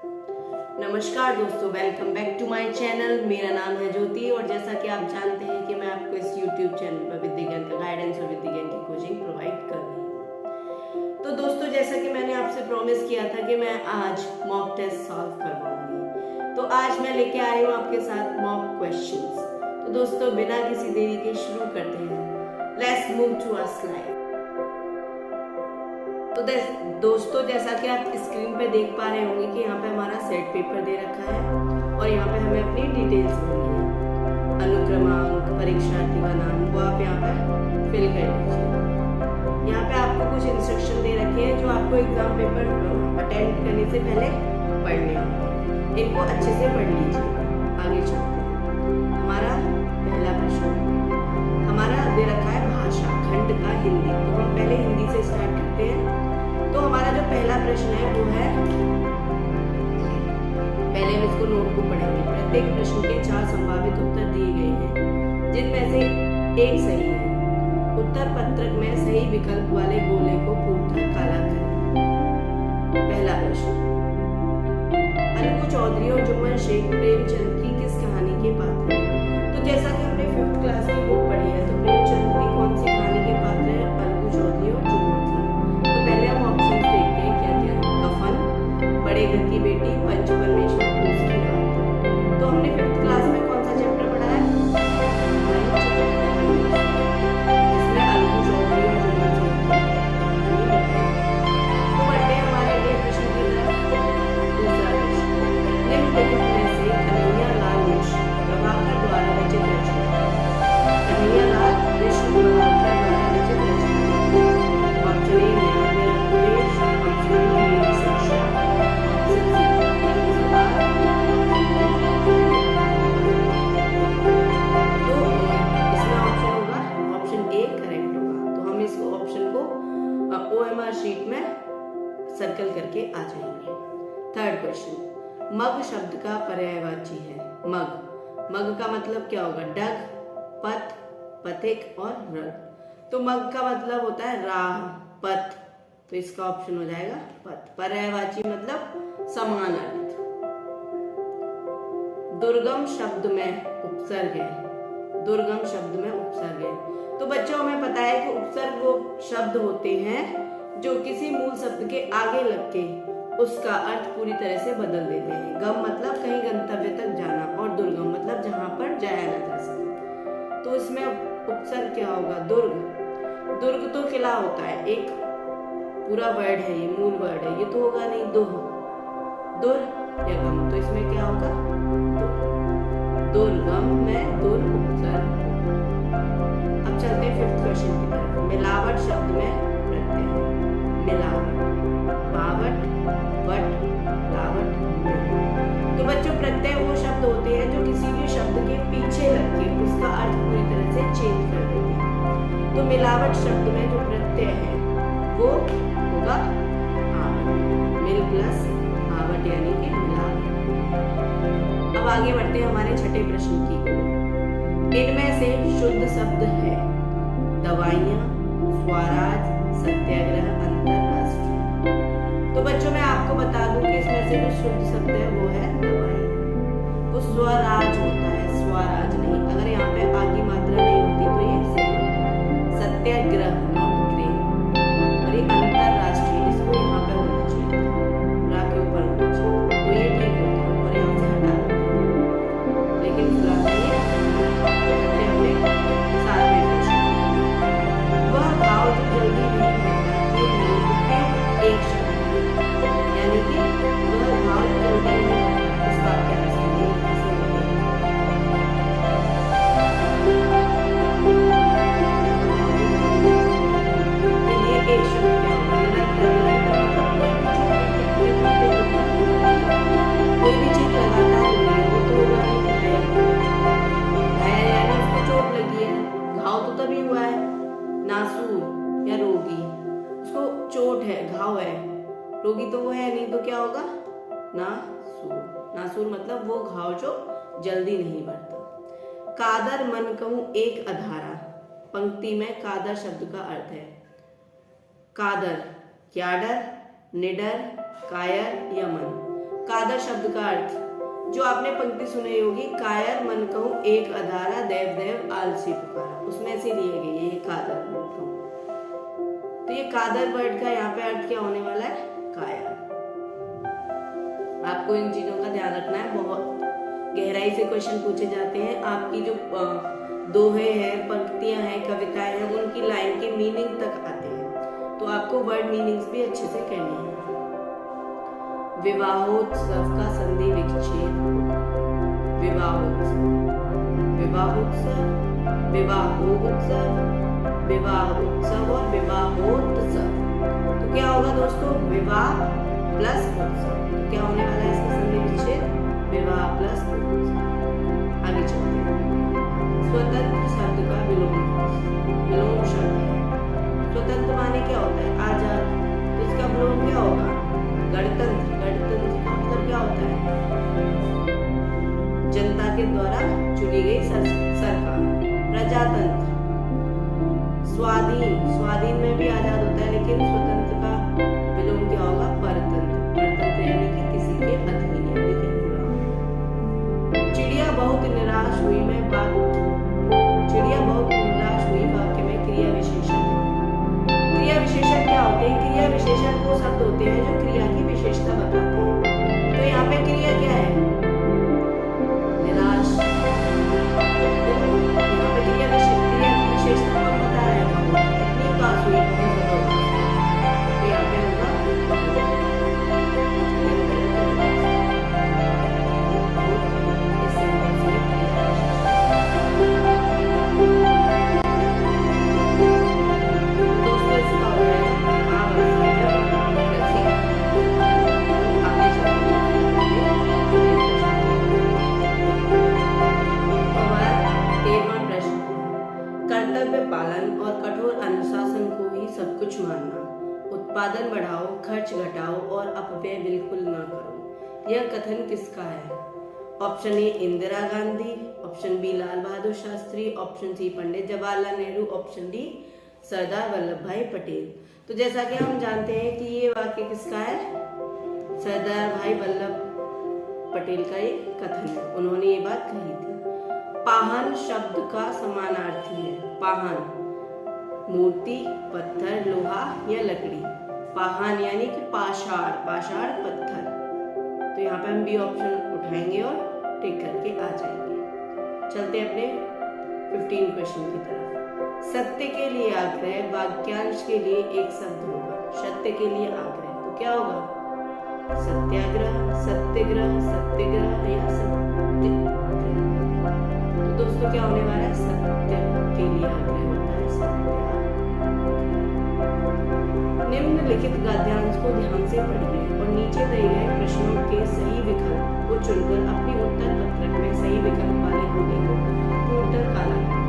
नमस्कार दोस्तों, welcome back to my channel. मेरा नाम है ज्योति और जैसा कि आप जानते हैं कि मैं आपको इस YouTube चैनल पर विद्या ज्ञान का गाइडेंस और विद्या ज्ञान की कोचिंग प्रोवाइड कर रही हूँ। तो दोस्तों, जैसा कि मैंने आपसे प्रॉमिस किया था कि मैं आज मॉक टेस्ट सॉल्व करवाऊंगी, तो आज मैं लेके आई हूँ आपके साथ मॉक क्वेश्चंस। तो दोस्तों, बिना किसी देरी के शुरू करते हैं। Let's move to our slide. तो दोस्तों, जैसा कि आप स्क्रीन पे देख पा रहे होंगे कि यहाँ पे हमारा सेट पेपर दे रखा है और यहाँ पे हमें अपनी डिटेल्स भरनी है। अनुक्रमांक, परीक्षार्थी का नाम, वो आप यहाँ पे फिल कर लीजिए। यहाँ पे आपको कुछ इंस्ट्रक्शन दे रखे हैं जो आपको एग्जाम पेपर अटेंड करने से पहले पढ़ने होंगे। इनको अच्छे से पढ़ लीजिए। आगे चलते हैं। हमारा पहला प्रश्न हमारा दे रखा है भाषा खंड का हिंदी। तो हम पहले हिंदी से स्टार्ट करते हैं। तो हमारा जो पहला प्रश्न है वो है, पहले हम इसको नोट को पढ़ेंगे। प्रत्येक प्रश्न के 4 संभावित उत्तर दिए गए हैं, जिनमें से एक सही है। उत्तर पत्रक में सही विकल्प वाले गोले को पूर्णतः काला करें। पहला प्रश्न, अलगू चौधरी और जुम्मन शेख प्रेमचंद की किस कहानी के पात्र हैं? तो जैसा कि हमने 5th क्लास की बुक पढ़ी है, तो प्रेमचंद की कौन सी कहानी के पात्र है? अलगू चौधरी और जुम्मन शेख। तो पहले हम ऑप्शन देखते हैं क्या क्या है। कफन, बड़े घर की बेटी, पंच परमेश्वर, उसकी रात। तो हमने 5th क्लास में कौन सा चैप्टर पढ़ा है? इसमें अलगू चौधरी और जुम्मन शेख की कहानी बताई। तो बढ़ते हैं हमारे अगले प्रश्न की तरफ। दूसरा प्रश्न, निम्नलिखित में से कन्हैया लाल मिश्र प्रभाकर द्वारा रचित रचना। कन्हैया लाल मिश्र प्रभाकर द्वारा रचित रचना। ऑप्शन ए न्याय उपदेश, ऑप्शन बी शिक्षा, ऑप्शन सी सवाल। तो इसमें ऑप्शन होगा ऑप्शन ए करेक्ट होगा। तो हम इस ऑप्शन को OMR शीट में सर्कल करके आ जाएंगे। थर्ड क्वेश्चन, मग शब्द का पर्यायवाची है। मग का मतलब क्या होगा? डग, पथ, पथिक और रथ। तो मग का मतलब होता है राह, पथ। तो इसका ऑप्शन हो जाएगा पथ। पर्यायवाची मतलब समान अर्थ। दुर्गम शब्द में उपसर्ग है। दुर्गम शब्द में उपसर्ग है। तो बच्चों, हमें पता है कि उपसर्ग वो शब्द होते हैं जो किसी मूल शब्द के आगे लग के उसका अर्थ पूरी तरह से बदल देते हैं। गम मतलब कहीं गंतव्य तक जाना और दुर्गम मतलब जहां पर जाया न जा सके। तो इसमें उपसर्ग क्या होगा? दुर्ग तो किला होता है, एक पूरा वर्ड है, ये मूल वर्ड है, ये तो होगा नहीं। दुर या गम, तो इसमें क्या होगा? दुर्गम में दुर उपसर्ग। अब चलते हैं 5th क्वेश्चन की तरफ। मिलावट शब्द में प्रत्यय है। मिलावट, आवट, वट, लावट, मिल। तो बच्चों, प्रत्यय वो शब्द होते हैं जो किसी भी शब्द के पीछे लग के उसका अर्थ पूरी तरह से चेंज कर देते हैं। तो मिलावट शब्द में जो प्रत्यय है वो होगा आवट। मिल प्लस आवट यानी कि मिलावट। अब आगे बढ़ते हैं हमारे छठे प्रश्न की ओर। इनमें से शुद्ध शब्द है दवाइयां, स्वराज, सत्याग्रह, अंतरराष्ट्रीय। तो बच्चों, मैं आपको बता दूं कि इसमें से जो शुद्ध शब्द है वो है दवाई। वो स्वराज होता है, स्वराज नहीं। अगर यहाँ पे आगे मात्रा नहीं होती तो ये सही होता। सत्याग्रह नॉट ग्रेन। और ये अंतरराष्ट्रीय, इसको यहाँ पे होना चाहिए, रा के ऊपर होना चाहिए, तो ये ठीक होता है और यहाँ से हटा दो। लेकिन फिलहाल ये अपने सातवें प्रश्न, वह घाव जो जल्दी नहीं होता, ये एक शब्द यानी कि वह घाव जल्दी नहीं होता। इस वाक्य में से ये ऐसे होते हैं। ये एक शब्द क्या होगा? कोई भी चीज लगातार हो रही है वो तो होगा नहीं। घायल यानी उसको चोट लगी है। घाव तो तभी हुआ है। नासूर या रोगी, उसको चोट है, घाव है। रोगी तो वो है नहीं, तो क्या होगा? नासूर। नासूर मतलब वो घाव जो जल्दी नहीं बढ़ता। कादर मन कहूं एक अधारा। पंक्ति में कादर शब्द का अर्थ है कादर, क्याडर, निडर, कायर या मन। कादर शब्द का अर्थ, जो आपने पंक्ति सुनी होगी, कायर मन कहूं एक अधारा, देव देव आलसी पुकारा, उसमें से लिए गई है ये कादर मन कहूं। तो ये कादर वर्ड का यहाँ पे अर्थ क्या होने वाला है? कायर। आपको इन चीजों का ध्यान रखना है, बहुत गहराई से क्वेश्चन पूछे जाते हैं। आपकी जो दोहे हैं, पंक्तियां हैं, कविताएं हैं, उनकी लाइन के मीनिंग तक आते हैं, तो आपको वर्ड मीनिंग्स भी अच्छे से करनी है। विवाहोत्सव का संधि विच्छेद, विवाहोत्सव, विवाहोत्सव, विवाहोत्सव, विवाहोत्सव और विवाहोत्सव। तो क्या होगा दोस्तों? विवाह प्लस उत्सव। तो क्या होने वाला है इसका संधि विच्छेद? विवाह प्लस उत्सव। आगे चलते हैं। स्वतंत्र शब्द का विलोम, विलोम शब्द है। स्वतंत्र माने क्या होता है? आजाद। तो इसका विलोम क्या होगा? गणतंत्र। गणतंत्र का मतलब क्या होता है? जनता के द्वारा चुनी गई सरकार। प्रजातंत्र, स्वाधीन। स्वाधीन में भी आजाद होता है, लेकिन स्वतंत्र का विलोम क्या होगा? परतंत्र। परतंत्र यानी कि किसी के अधीन, यानी कि गुलाम। चिड़िया बहुत निराश हुई मैं बात, चिड़िया बहुत निराश हुई वाक्य में क्रिया विशेषण। क्रिया विशेषण क्या होते हैं? क्रिया विशेषण वो शब्द होते हैं जो क्रिया की विशेषता बताते हैं। तो यहाँ पे क्रिया क्या है? निराश। तो यहाँ पे क्रिया की विशेषता कौन बता रहा है? कितनी उदास हुई? बहुत ज्यादा उदास। तो यहाँ पे होगा पालन और कठोर अनुशासन को ही सब कुछ मानना। उत्पादन बढ़ाओ, खर्च घटाओ और अपव्यय बिल्कुल ना करो। यह कथन किसका है? Option A Indira Gandhi, option B Lal Bahadur Shastri, option C Pandit Jawaharlal Nehru, option D Sardar Vallabhbhai Patel. तो जैसा कि हम जानते हैं कि ये वाक्य किसका है? सरदार भाई वल्लभ पटेल का ये कथन है, उन्होंने ये बात कही थी। पाहन शब्द का समानार्थी है। पाहन मूर्ति, पत्थर, लोहा या लकड़ी। पाहन यानी कि पाषाण, पाषाण पत्थर। तो यहाँ पे हम बी ऑप्शन उठाएंगे और टिक करके आ जाएंगे। चलते अपने 15 क्वेश्चन की तरफ। सत्य के लिए आग्रह वाक्यांश के लिए एक शब्द होगा। सत्य के लिए आग्रह तो क्या होगा? सत्याग्रह, सत्यग्रह, सत्यग्रह या सत्याग्रह। तो दोस्तों क्या होने वाला है? सत्य के लिए आग्रह होता है, सत्याग्रह। निम्नलिखित गद्यांश को ध्यान से पढ़िए और नीचे दिए गए प्रश्नों के सही विकल्प को चुनकर अपनी उत्तर पत्रक में सही विकल्प वाले होने को पूर्णतः काला करें।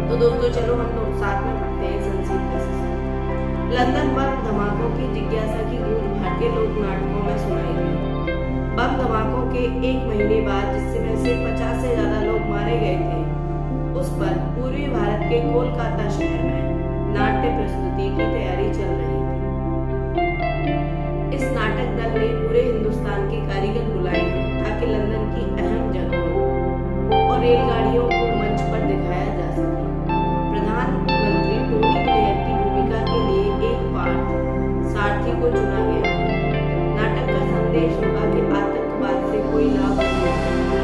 तो दोस्तों चलो हम लोग साथ में पढ़ते हैं संक्षिप्त से। लंदन बम धमाकों की जिज्ञासा की गूंज भारतीय लोक नाटकों में सुनाई गई। बम धमाकों के एक महीने बाद जिसमें से 50 से ज्यादा लोग मारे गए थे, उस पर पूर्वी भारत के कोलकाता शहर में नाट्य प्रस्तुति की तैयारी चल रही थी। इस नाटक दल ने पूरे हिंदुस्तान के कारीगर बुलाए हैं ताकि लंदन की अहम जगहों और रेलगाड़ियों को मंच पर दिखाया जा सके। प्रधानमंत्री टोनी ब्लेयर की भूमिका के लिए एक पार्थ सारथी को चुना गया है। नाटक का संदेश होगा कि आतंकवाद से कोई लाभ नहीं है।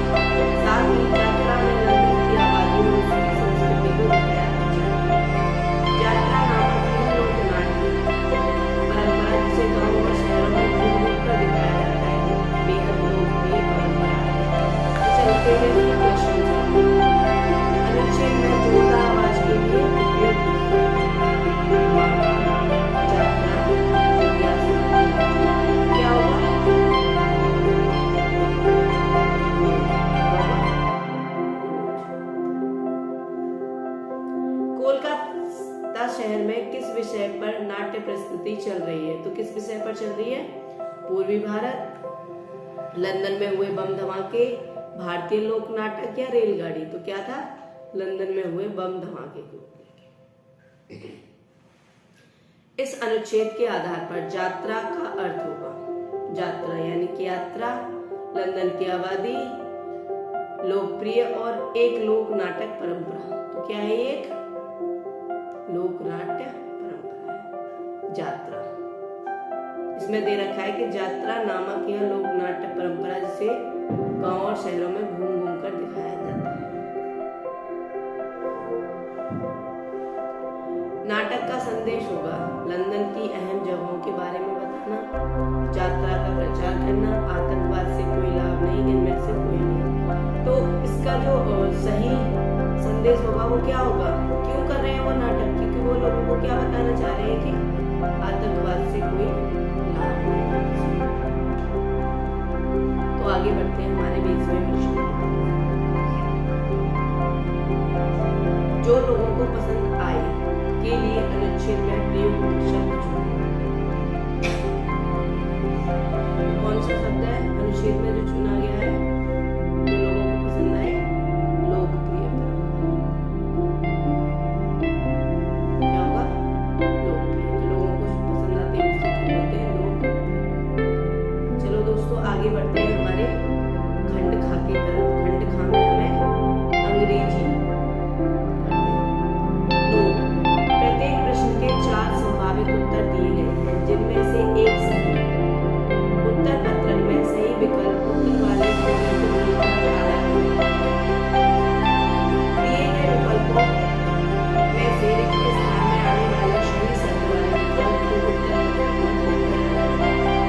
साथ ही यात्रा में लंदन की आबादी और उसकी संस्कृति को दिखाया जाए। यात्रा नामक यह लोकनाट्य परंपरा जिसे गाँव और शहरों में घूम घूम कर दिखाया जाता है, बेहद लोकप्रिय परंपरा है। चलते हैं क्वेश्चन से। अनुच्छेद में जोरदार आवाज के लिए उपयुक्त क्या होगा? कोलकाता शहर में किस विषय पर नाट्य प्रस्तुति चल रही है? तो किस विषय पर चल रही है? पूर्वी भारत, लंदन में हुए बम धमाके, भारतीय लोक नाटक या रेलगाड़ी। तो क्या था? लंदन में हुए बम धमाके को। इस अनुच्छेद के आधार पर यात्रा का अर्थ होगा, यात्रा यानी की यात्रा, लंदन की आबादी, लोकप्रिय और एक लोक नाटक परंपरा। तो क्या है? एक लोक नाट्य परंपरा है। यात्रा, इसमें दे रखा है कि यात्रा नामक यह लोक नाट्य परंपरा जिसे गांव और शहरों में घूम घूम कर दिखाया जाता है। नाटक का संदेश होगा लंदन की अहम जगहों के बारे में बताना, यात्रा का प्रचार करना, आतंकवाद से कोई लाभ नहीं, इनमें से कोई नहीं। तो इसका जो सही संदेश होगा वो क्या होगा? क्यों कर रहे हैं वो नाटक? क्योंकि वो लोगों को क्या बताना चाह रहे हैं कि आतंकवाद से कोई लाभ नहीं। तो आगे बढ़ते हैं हमारे 20वें प्रश्न। जो लोगों को पसंद आए के लिए अनुच्छेद में प्रयुक्त शब्द चुनें। कौन सा शब्द है अनुच्छेद में जो चुना गया है? जो लोगों को पसंद आए, लोकप्रिय। क्या होगा? लोकप्रिय। जो लोगों को पसंद आते हैं उससे क्या बोलते हैं? लोकप्रिय। चलो दोस्तों आगे बढ़ते हैं हमारे खंड खा की तरफ। खंड खा में हमें अंग्रेजी प्रश्न के 4 संभावित उत्तर दिए गए हैं, जिनमें से एक सही है। उत्तर पत्रक में सही विकल्प उत्तर वाले कोने को दिए गए विकल्पों में से रिक्त स्थान में आने वाला सही शब्द वाले विकल्प को उत्तर पत्रक में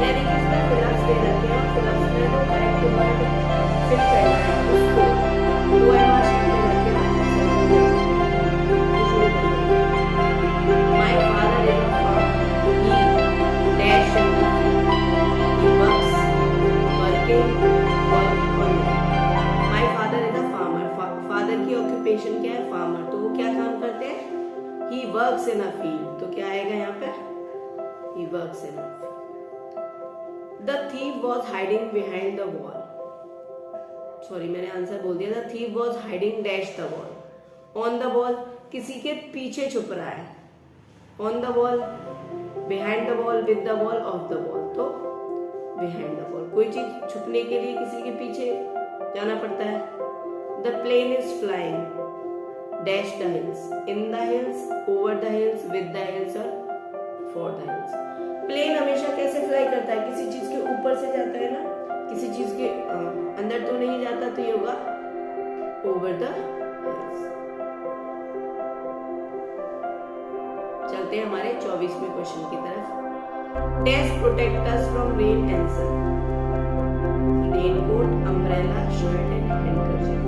यानी कि इसमें फिलअप्स दे रखे हैं और फिलअप्स में जो करेक्ट वर्ड फिल करना है उसको 2 एमआर शीट में रखे हैं। My father is a farmer. He dash in the field. He works, working, work on it. My father is a farmer. Father की occupation क्या है? Farmer. तो वो क्या काम करते हैं? He works in a field. तो क्या आएगा यहाँ पे? He works in a field. The thief was hiding behind the wall. Sorry, मैंने आंसर बोल दिया। The thief was hiding dash the wall. On the wall, किसी के पीछे छुप रहा है। On the wall, behind the wall, with the wall, of the wall. तो behind the wall, कोई चीज छुपने के लिए किसी के पीछे जाना पड़ता है। The plane is flying, dash the hills, in the hills, over the hills, with the hills और for the hills. प्लेन हमेशा कैसे फ्लाई करता है? किसी चीज के ऊपर से जाता है ना, किसी चीज के अंदर तो नहीं जाता, तो ये होगा over the hills। चलते हैं हमारे 24वें क्वेश्चन की तरफ। Dash protect us from rain and sun. Raincoat, umbrella, shirt and handkerchief.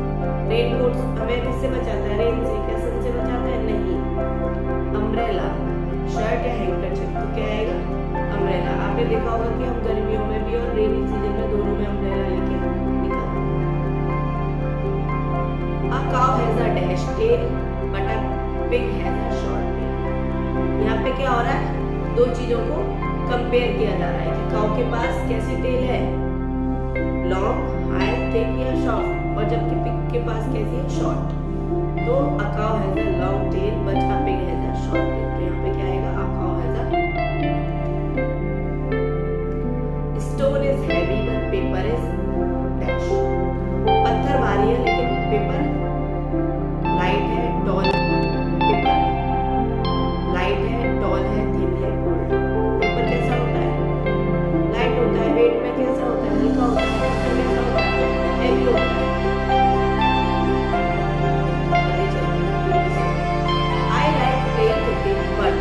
Raincoat हमें किससे बचाता है? रेन से। क्या सन से बचाता है? नहीं। अम्ब्रेला, शर्ट या हैंडकरचिफ। तो क्या आएगा? अम्ब्रेला। आपने देखा होगा कि हम गर्मियों में भी और रेनी सीजन में दोनों में अम्ब्रेला लेके निकलते हैं। A cow has a dash tail, but a pig has a short tail। यहाँ पे क्या हो रहा है? दो चीजों को कंपेयर किया जा रहा है कि काऊ के पास कैसी टेल है? लॉन्ग, हाई, थिक या शॉर्ट, और जबकि पिग के पास कैसी है? शॉर्ट। तो a cow has a long tail but a pig has a short tail। तो यहाँ पे क्या आएगा? A cow has a stone is heavy but paper is dash। पत्थर भारी है लेकिन पेपर लाइट है, टॉल पेपर लाइट है, टॉल है, थिन है, गोल्ड। पेपर कैसा होता है? लाइट होता है। वेट में कैसा होता है? हल्का होता है। पत्थर कैसा होता है? हेवी होता है। आगे चलते हैं। I like playing cricket but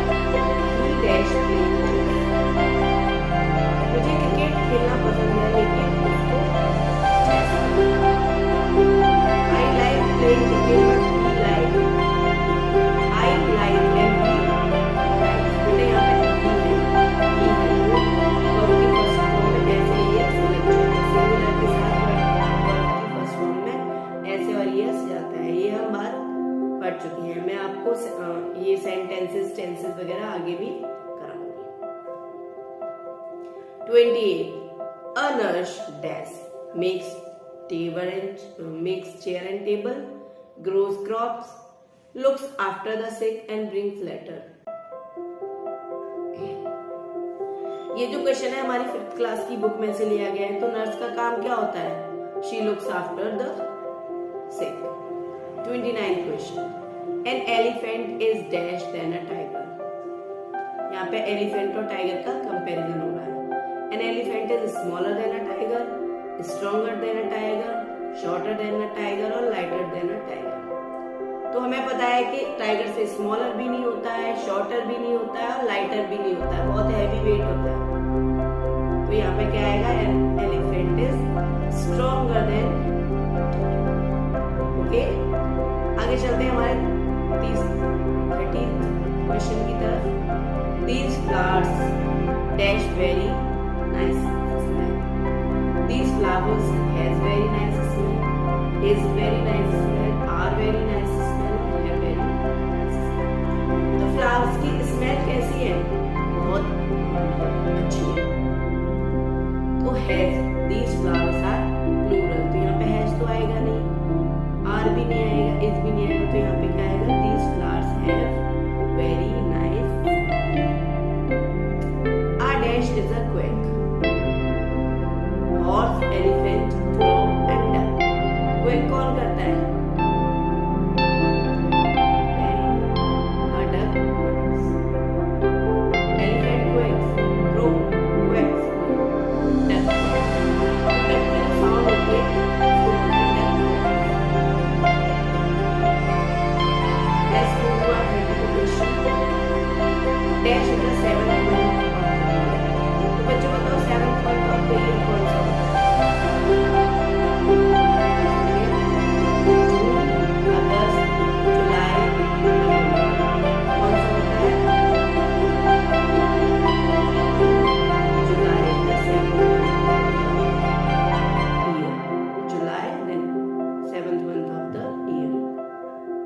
he dash playing chess। मुझे क्रिकेट खेलना पसंद है लेकिन उसको chess. I like playing cricket but he like I like and he likes। बेटे यहाँ पे he है वो वर्ब की फर्स्ट फॉर्म में ऐसे यस लगता है। सिंगुलर के साथ वर्ब की फर्स्ट फॉर्म में ऐसे और यस जाता है। ये हम बात पढ़ चुके हैं। मैं आपको ये सेंटेंसेस, टेंसेस वगैरह आगे भी कराऊंगी। 28 A nurse dash makes chair and table, grows crops, looks after the sick and brings letter। ये जो क्वेश्चन है हमारी 5th क्लास की बुक में से लिया गया है। तो नर्स का काम क्या होता है? She looks after the sick. 29 question, an elephant is dash than a tiger. यहाँ पे एलिफेंट और टाइगर का कंपैरिजन हो रहा है। N elephant is smaller than a tiger, stronger than a tiger, shorter than a tiger और lighter than a tiger. तो हमें पता है कि टाइगर से स्मॉलर भी नहीं होता है, शॉर्टर भी नहीं होता है और लाइटर भी नहीं होता है, बहुत हैवी वेट होता है। तो यहाँ पे क्या आएगा? An elephant is stronger than. Okay, आगे चलते हैं हमारे 30 क्वेश्चन की तरफ। These flowers dash very nice smell. These flowers has very nice smell, is very nice smell, are very nice smell, have very nice smell. तो flowers की smell कैसी है? बहुत अच्छी है। तो has, these flowers are plural, तो यहाँ पे हैज तो आएगा नहीं, आर भी नहीं आएगा, इज भी नहीं आएगा, तो यहाँ पे क्या आएगा? These flowers have very nice smell. A dash is a quack, horse, elephant, crow and duck. Quack कौन करता है?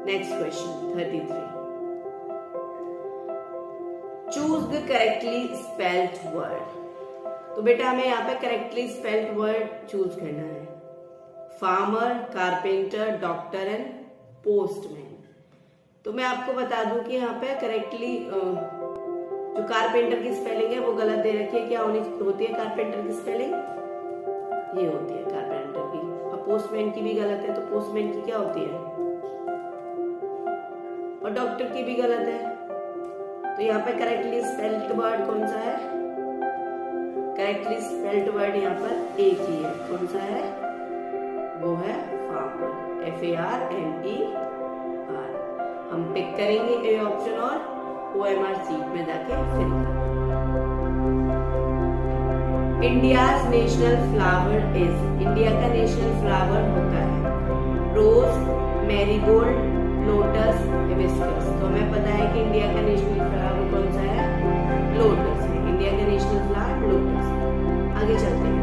Next question, 33. Choose the correctly spelled word. तो बेटा हमें यहाँ पे करेक्टली स्पेल्ड वर्ड चूज करना है। Farmer, carpenter, doctor and postman. तो मैं आपको बता दूं कि यहाँ पे करेक्टली जो कारपेंटर की स्पेलिंग है वो गलत दे रखी है। क्या होती है कारपेंटर की स्पेलिंग? ये होती है कारपेंटर की। और पोस्टमैन की भी गलत है, तो पोस्टमैन की क्या होती है? और डॉक्टर की भी गलत है। तो यहाँ पे करेक्टली स्पेल्ड वर्ड कौन सा है? करेक्टली स्पेल्ड वर्ड यहाँ पर एक ही है। कौन सा है? वो है फार्मर, FARMER। हम टिक करेंगे ए ऑप्शन और OMR सीट में जाके फिल करेंगे। India's national flower is, India का नेशनल फ्लावर होता है रोज, मैरीगोल्ड, लोटस, हिबिस्कस। तो हमें पता है कि इंडिया का नेशनल फ्लावर कौन सा है? लोटस है। इंडिया का नेशनल फ्लावर लोटस है। आगे चलते हैं।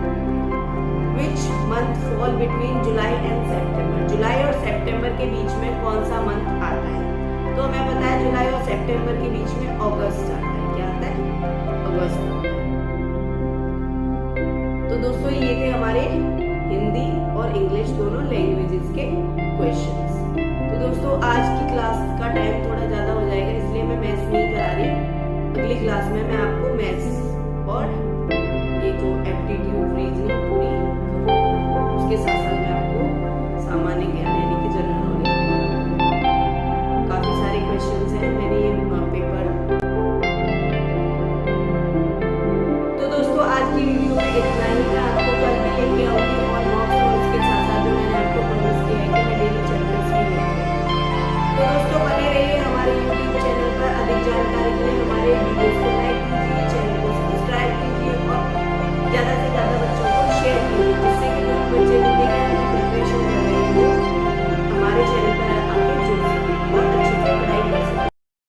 Which month fall between July and September? जुलाई और सितंबर के बीच में कौन सा मंथ आता है? तो हमें पता है जुलाई और सितंबर के बीच में अगस्त आता है। क्या आता है? अगस्त आता है। तो दोस्तों ये थे हमारे हिंदी और इंग्लिश दोनों लैंग्वेजेस के क्वेश्चंस। तो दोस्तों आज की क्लास का टाइम थोड़ा ज्यादा हो जाएगा, इसलिए मैं मैथ्स नहीं करा रही। अगली क्लास में मैं आपको मैथ्स और ये जो एप्टीट्यूड रीजनिंग पूरी उसके साथ साथ मैं आपको सामान्य ज्ञान